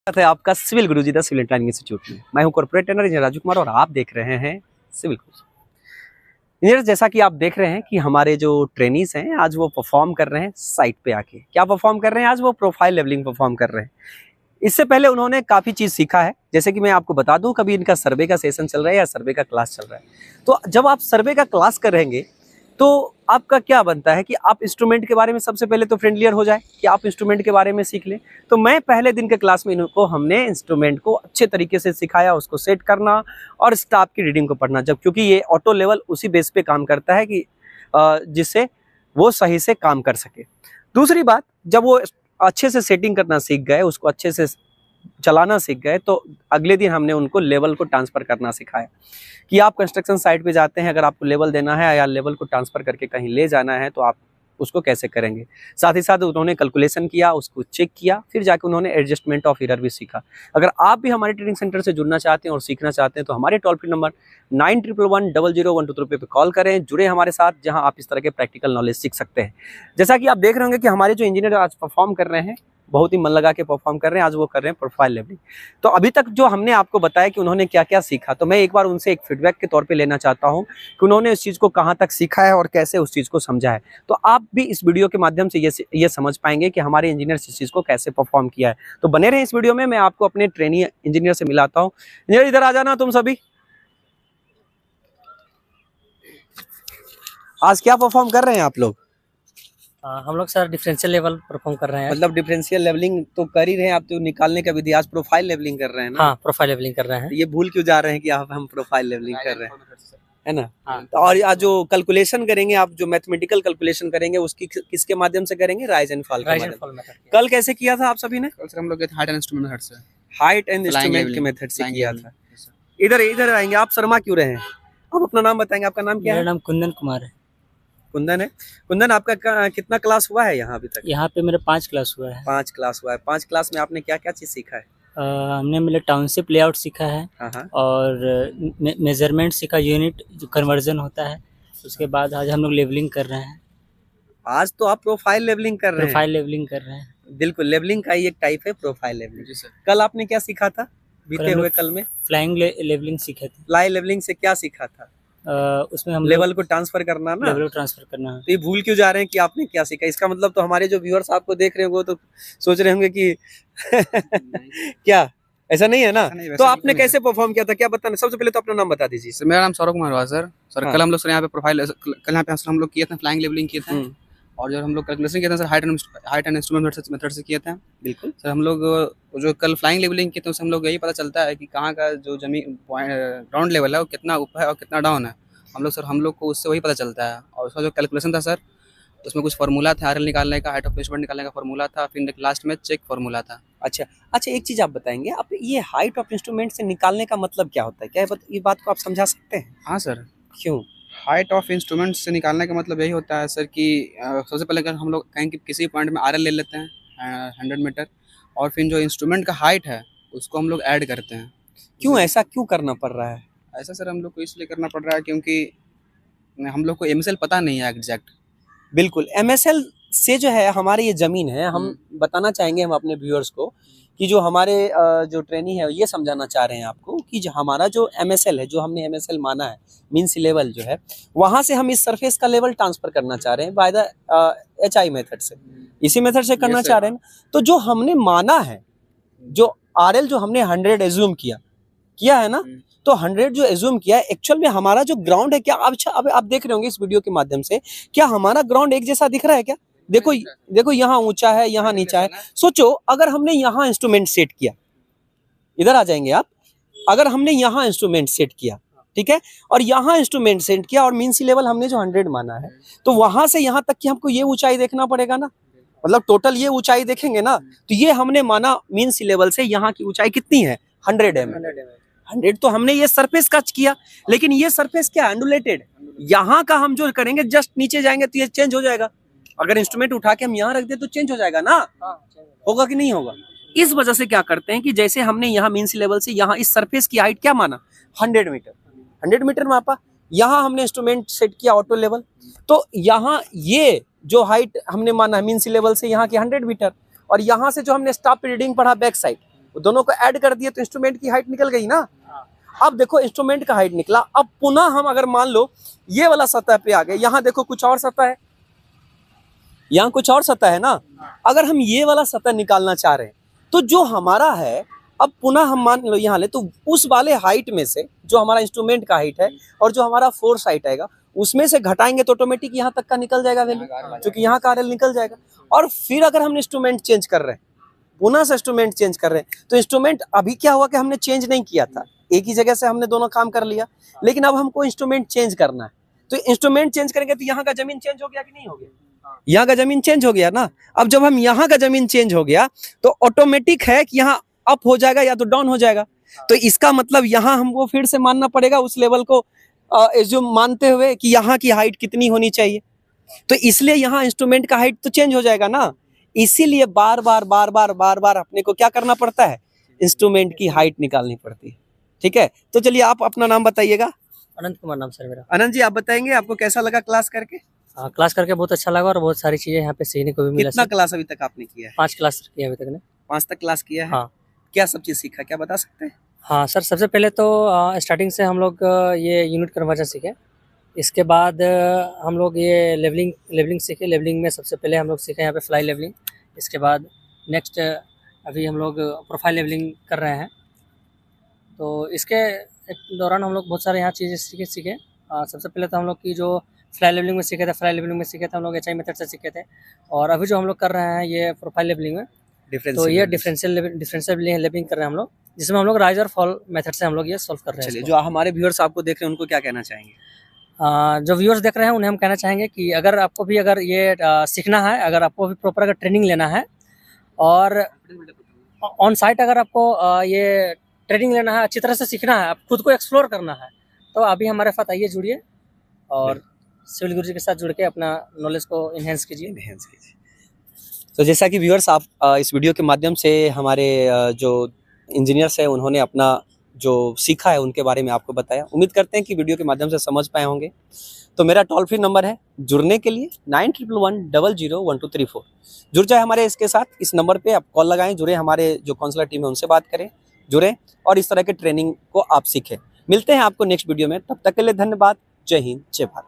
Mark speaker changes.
Speaker 1: है आपका civil Guruji the civil training institute में। मैं हूं corporate trainer engineer Raju Kumar और आप देख रहे हैं सिविल गुरुजी। इंजीनियर, जैसा कि आप देख रहे हैं कि हमारे जो ट्रेनीज हैं आज वो परफॉर्म कर रहे हैं साइट पे आके। क्या परफॉर्म कर रहे हैं? आज वो प्रोफाइल लेवलिंग परफॉर्म कर रहे हैं। इससे पहले उन्होंने काफ़ी चीज़ सीखा है। जैसे कि मैं आपको बता दूं, कभी इनका सर्वे का सेशन चल रहा है या सर्वे का क्लास चल रहा है। तो जब आप सर्वे का क्लास करेंगे तो आपका क्या बनता है कि आप इंस्ट्रूमेंट के बारे में सबसे पहले तो फ्रेंडलियर हो जाए, कि आप इंस्ट्रूमेंट के बारे में सीख लें। तो मैं पहले दिन के क्लास में इनको हमने इंस्ट्रूमेंट को अच्छे तरीके से सिखाया, उसको सेट करना और स्टाफ की रीडिंग को पढ़ना। जब क्योंकि ये ऑटो लेवल उसी बेस पे काम करता है कि जिससे वो सही से काम कर सके। दूसरी बात, जब वो अच्छे से सेटिंग करना सीख गए, उसको अच्छे से चलाना सीख गए, तो अगले दिन हमने उनको लेवल को ट्रांसफ़र करना सिखाया कि आप कंस्ट्रक्शन साइट पे जाते हैं, अगर आपको लेवल देना है या लेवल को ट्रांसफ़र करके कहीं ले जाना है तो आप उसको कैसे करेंगे। साथ ही साथ उन्होंने कैलकुलेशन किया, उसको चेक किया, फिर जाके उन्होंने एडजस्टमेंट ऑफ एरर भी सीखा। अगर आप भी हमारे ट्रेनिंग सेंटर से जुड़ना चाहते हैं और सीखना चाहते हैं तो हमारे टोल फ्री नंबर 9111000123 पे कॉल करें, जुड़े हमारे साथ, जहां आप इस तरह के प्रैक्टिकल नॉलेज सीख सकते हैं। जैसा कि आप देख रहे होंगे कि हमारे जो इंजीनियर आज परफॉर्म कर रहे हैं, बहुत ही मन लगा के परफॉर्म कर रहे हैं। आज वो कर रहे हैं प्रोफाइल लेवलिंग। तो अभी तक जो हमने आपको बताया कि उन्होंने क्या क्या सीखा, तो मैं एक बार उनसे एक फीडबैक के तौर पे लेना चाहता हूं कि उन्होंने इस चीज़ को कहां तक सीखा है और कैसे उस चीज़ को समझा है। तो आप भी इस वीडियो के माध्यम से ये समझ पाएंगे कि हमारे इंजीनियर इस चीज़ को कैसे परफॉर्म किया है। तो बने रहे इस वीडियो में, मैं आपको अपने ट्रेनी इंजीनियर से मिलाता हूँ। इंजीनियर इधर आ जाना तुम सभी। आज क्या परफॉर्म कर रहे हैं आप लोग?
Speaker 2: हम लोग सर डिफरेंशियल लेवल परफॉर्म कर रहे हैं।
Speaker 1: मतलब डिफरेंशियल लेवलिंग तो कर ही रहे हैं आप, तो निकालने का विधि। आज प्रोफाइल लेवलिंग कर रहे हैं ना?
Speaker 2: हाँ, प्रोफाइल लेवलिंग कर रहे हैं।
Speaker 1: तो ये भूल क्यों जा रहे हैं कि आप हम प्रोफाइल लेवलिंग कर रहे हैं, है ना?
Speaker 2: हाँ।
Speaker 1: तो और आज जो कैलकुलेशन करेंगे, आप जो मैथमेटिकल कैलकुलेशन करेंगे, उसकी किसके माध्यम से करेंगे? राइज एंड फॉल के माध्यम से। कल कैसे किया था आप सभी ने?
Speaker 3: कल सर हम लोग हाइट एंड इंस्ट्रूमेंट मेथड से,
Speaker 1: हाइट एंड इंस्ट्रूमेंट के मेथड से किया था। इधर इधर आएंगे आप। शर्मा क्यों रहे हैं? आप अपना नाम बताएंगे। आपका नाम क्या है?
Speaker 2: मेरा नाम कुंदन कुमार है।
Speaker 1: कुंदन है। कुंदन, आपका कितना क्लास हुआ है यहाँ अभी तक?
Speaker 2: यहाँ पे मेरा 5 क्लास हुआ है।
Speaker 1: 5 क्लास हुआ है। 5 क्लास में आपने क्या क्या चीज़ सीखा है?
Speaker 2: हमने मेरे टाउनशिप लेआउट सीखा है।
Speaker 1: हाँ।
Speaker 2: और मेजरमेंट सीखा, यूनिट जो कन्वर्जन होता है। उसके बाद आज हम लोग लेवलिंग कर रहे हैं।
Speaker 1: आज तो आप प्रोफाइल लेवलिंग कर रहे हैं।
Speaker 2: प्रोफाइल लेवलिंग कर रहे हैं।
Speaker 1: बिल्कुल, लेवलिंग का ही एक टाइप है प्रोफाइल लेवलिंग।
Speaker 3: जी सर।
Speaker 1: कल आपने क्या सीखा था? बीते हुए कल में
Speaker 2: फ्लाइंग लेवलिंग सीखे थे।
Speaker 1: फ्लाई लेवलिंग से क्या सीखा था?
Speaker 2: उसमें हम
Speaker 1: लेवल को ट्रांसफर करना ना?
Speaker 2: लेवल ट्रांसफर करना है।
Speaker 1: तो ये भूल क्यों जा रहे हैं कि आपने क्या सीखा? इसका मतलब तो हमारे जो व्यूअर्स आपको देख रहे हैं वो तो सोच रहे होंगे कि क्या ऐसा नहीं है ना? तो आपने कैसे परफॉर्म किया था, क्या बताना? सबसे पहले तो अपना नाम बता दीजिए।
Speaker 3: सर मेरा नाम सौरभ कुमार हुआ सर।
Speaker 1: हाँ।
Speaker 3: कल हम लोग सर यहाँ पे प्रोफाइल, कल यहाँ पे हम लोग किए थे, फ्लाइंग लेवलिंग किए थे। और जो हम लोग कैलकुलेशन किए थे sir height and instrument method से किए थे।
Speaker 1: बिल्कुल
Speaker 3: सर। हम लोग जो कल फ्लाइंग लेवलिंग किए थे उससे हम लोग यही पता चलता है कि कहाँ का जो जमीन ग्राउंड लेवल है वो कितना ऊपर है और कितना डाउन है। हम लोग को उससे वही पता चलता है। और उसका जो कैलकुलेशन था सर, उसमें कुछ फार्मूला था, आरएल निकालने का, हाइट ऑफ इंस्ट्रूमेंट निकालने का फार्मूला था, फिर लास्ट में चेक फार्मूला था।
Speaker 1: अच्छा, एक चीज़ आप बताएंगे, आप ये हाइट ऑफ इंस्ट्रूमेंट से निकालने का मतलब क्या होता है? क्या ये बात को आप समझा सकते हैं?
Speaker 3: हाँ सर।
Speaker 1: क्यों?
Speaker 3: हाइट ऑफ इंस्ट्रूमेंट से निकालने का मतलब यही होता है सर कि सबसे पहले अगर हम लोग कहीं किसी पॉइंट में आरएल ले लेते हैं 100 मीटर, और फिर जो इंस्ट्रूमेंट का हाइट है उसको हम लोग ऐड करते हैं।
Speaker 1: क्यों ऐसा क्यों करना पड़ रहा है?
Speaker 3: ऐसा सर हम लोग को इसलिए करना पड़ रहा है क्योंकि हम लोग को एमएसएल पता नहीं है एग्जैक्ट।
Speaker 1: बिल्कुल, एमएसएल से जो है हमारी ये ज़मीन है, हम बताना चाहेंगे हम अपने व्यूअर्स को कि जो हमारे जो ट्रेनी है ये समझाना चाह रहे हैं आपको कि जो हमारा जो एमएसएल है, जो हमने एमएसएल माना है, मीन सी लेवल जो है, वहाँ से हम इस सरफेस का लेवल ट्रांसफ़र करना चाह रहे हैं बाय द एचआई मेथड से। इसी मेथड से करना चाह रहे हैं। तो जो हमने माना है, जो आरएल जो हमने 100 एज्यूम किया है ना, तो 100 जो एज्यूम किया है, एक्चुअल में हमारा जो ग्राउंड है, क्या अब आप देख रहे होंगे इस वीडियो के माध्यम से, क्या हमारा ग्राउंड एक जैसा दिख रहा है क्या? देखो यहाँ ऊंचा है, यहाँ नीचा है। सोचो अगर हमने यहाँ इंस्ट्रूमेंट सेट किया, इधर आ जाएंगे आप। अगर हमने यहाँ इंस्ट्रूमेंट सेट किया, ठीक है, और यहाँ इंस्ट्रूमेंट सेट किया और मीन सी लेवल हमने जो 100 माना है, तो वहां से यहाँ तक कि हमको ये ऊंचाई देखना पड़ेगा ना, मतलब टोटल ये ऊंचाई देखेंगे ना, तो ये हमने माना मीन सी लेवल से यहाँ की ऊंचाई कितनी है? 100 mm। 100 तो हमने ये सरफेस कच किया, लेकिन ये सरफेस क्या? एंडुलेटेड। यहाँ का हम जो करेंगे, जस्ट नीचे जाएंगे तो ये चेंज हो जाएगा। अगर इंस्ट्रूमेंट उठा के हम यहाँ रख दे तो चेंज हो जाएगा ना? होगा कि नहीं होगा? इस वजह से क्या करते हैं कि जैसे हमने यहाँ मीन सी लेवल से यहाँ इस सरफेस की हाइट क्या माना? 100 मीटर। 100 मीटर मापा, यहाँ हमने इंस्ट्रूमेंट सेट किया ऑटो लेवल, तो यहाँ ये जो हाइट हमने माना मीन सी लेवल से यहाँ की 100 मीटर, और यहाँ से जो हमने स्टाफ रीडिंग पढ़ा बैक साइड, वो दोनों को ऐड कर दिए तो इंस्ट्रूमेंट की हाइट निकल गई ना। अब देखो इंस्ट्रूमेंट का हाइट निकला, अब पुनः हम अगर मान लो ये वाला सतह पे आ गए, यहाँ देखो कुछ और सतह है, यहाँ कुछ और सतह है ना। अगर हम ये वाला सतह निकालना चाह रहे हैं तो जो हमारा है, अब पुनः हम मान लो यहाँ ले, तो उस वाले हाइट में से जो हमारा इंस्ट्रूमेंट का हाइट है और जो हमारा फोर्स हाइट आएगा उसमें से घटाएंगे तो ऑटोमेटिक यहाँ तक का निकल जाएगा वैल्यू, क्योंकि यहाँ का RL निकल जाएगा। और फिर अगर हम इंस्ट्रूमेंट चेंज कर रहे हैं, पुनः से इंस्ट्रूमेंट चेंज कर रहे हैं, तो इंस्ट्रूमेंट अभी क्या हुआ कि हमने चेंज नहीं किया था, एक ही जगह से हमने दोनों काम कर लिया, लेकिन अब हमको इंस्ट्रूमेंट चेंज करना है। तो इंस्ट्रूमेंट चेंज करेंगे तो यहाँ का जमीन चेंज हो गया कि नहीं हो गया? यहाँ का जमीन चेंज हो गया ना। अब जब हम यहाँ का जमीन चेंज हो गया तो ऑटोमेटिक है कि यहाँ अप हो जाएगा या तो डाउन हो जाएगा। तो इसका मतलब यहाँ हमको फिर से मानना पड़ेगा उस लेवल को जो मानते हुए कि यहाँ की हाइट कितनी होनी चाहिए। तो इसलिए यहाँ इंस्ट्रूमेंट का हाइट तो चेंज हो जाएगा ना। इसीलिए बार बार अपने को क्या करना पड़ता है, इंस्ट्रूमेंट की हाइट निकालनी पड़ती है। ठीक है, तो चलिए आप अपना नाम बताइएगा।
Speaker 2: अनंत कुमार नाम सर मेरा।
Speaker 1: अनंत जी, आप बताएंगे आपको कैसा लगा क्लास करके?
Speaker 2: क्लास करके बहुत अच्छा लगा और बहुत सारी चीजें यहाँ पे सीखने को भी मिला।
Speaker 1: कितना क्लास अभी तक आपने किया है?
Speaker 2: 5 क्लास किया अभी तक ने।
Speaker 1: 5 तक क्लास किया है।
Speaker 2: हाँ।
Speaker 1: क्या सब चीज सीखा, क्या बता सकते हैं?
Speaker 2: हाँ सर, सबसे पहले तो स्टार्टिंग से हम लोग ये यूनिट कन्वर्जन सीखे। इसके बाद हम लोग ये लेवलिंग सीखे। लेवलिंग में सबसे पहले हम लोग सीखे यहाँ पे फ्लाई लेवलिंग। इसके बाद नेक्स्ट अभी हम लोग प्रोफाइल लेवलिंग कर रहे हैं। तो इसके दौरान हम लोग बहुत सारे यहाँ चीज़ें सीखे। सबसे पहले तो हम लोग की जो फ्लाई लेवलिंग में सीखे थे, हम लोग HI मेथड से सीखे थे। और अभी जो हम लोग कर रहे हैं ये प्रोफाइल लेवलिंग में, तो ये डिफरेंशियल लेवलिंग कर रहे हैं हम लोग, जिसमें हम लोग राइज और फॉल मेथड से हम लोग ये सॉल्व कर रहे हैं।
Speaker 1: चलिए, जो हमारे व्यूअर्स आपको देख रहे हैं उनको क्या कहना चाहेंगे?
Speaker 2: जो व्यूअर्स देख रहे हैं उन्हें हम कहना चाहेंगे कि अगर आपको भी अगर ये सीखना है, अगर आपको भी प्रॉपर अगर ट्रेनिंग लेना है और ऑन साइट अगर आपको ये ट्रेनिंग लेना है, अच्छी तरह से सीखना है, आप खुद को एक्सप्लोर करना है, तो अभी हमारे साथ आइए, जुड़िए और सिविल गुरुजी के साथ जुड़ के अपना नॉलेज को इन्हेंस कीजिए।
Speaker 1: तो जैसा कि व्यूअर्स आप इस वीडियो के माध्यम से हमारे जो इंजीनियर्स हैं उन्होंने अपना जो सीखा है उनके बारे में आपको बताया। उम्मीद करते हैं कि वीडियो के माध्यम से समझ पाए होंगे। तो मेरा टोल फ्री नंबर है जुड़ने के लिए 9111001234। जुड़ जाए हमारे इसके साथ, इस नंबर पे आप कॉल लगाएं, जुड़े, हमारे जो काउंसलर टीम है उनसे बात करें, जुड़ें और इस तरह के ट्रेनिंग को आप सीखें। मिलते हैं आपको नेक्स्ट वीडियो में, तब तक के लिए धन्यवाद। जय हिंद, जय भारत।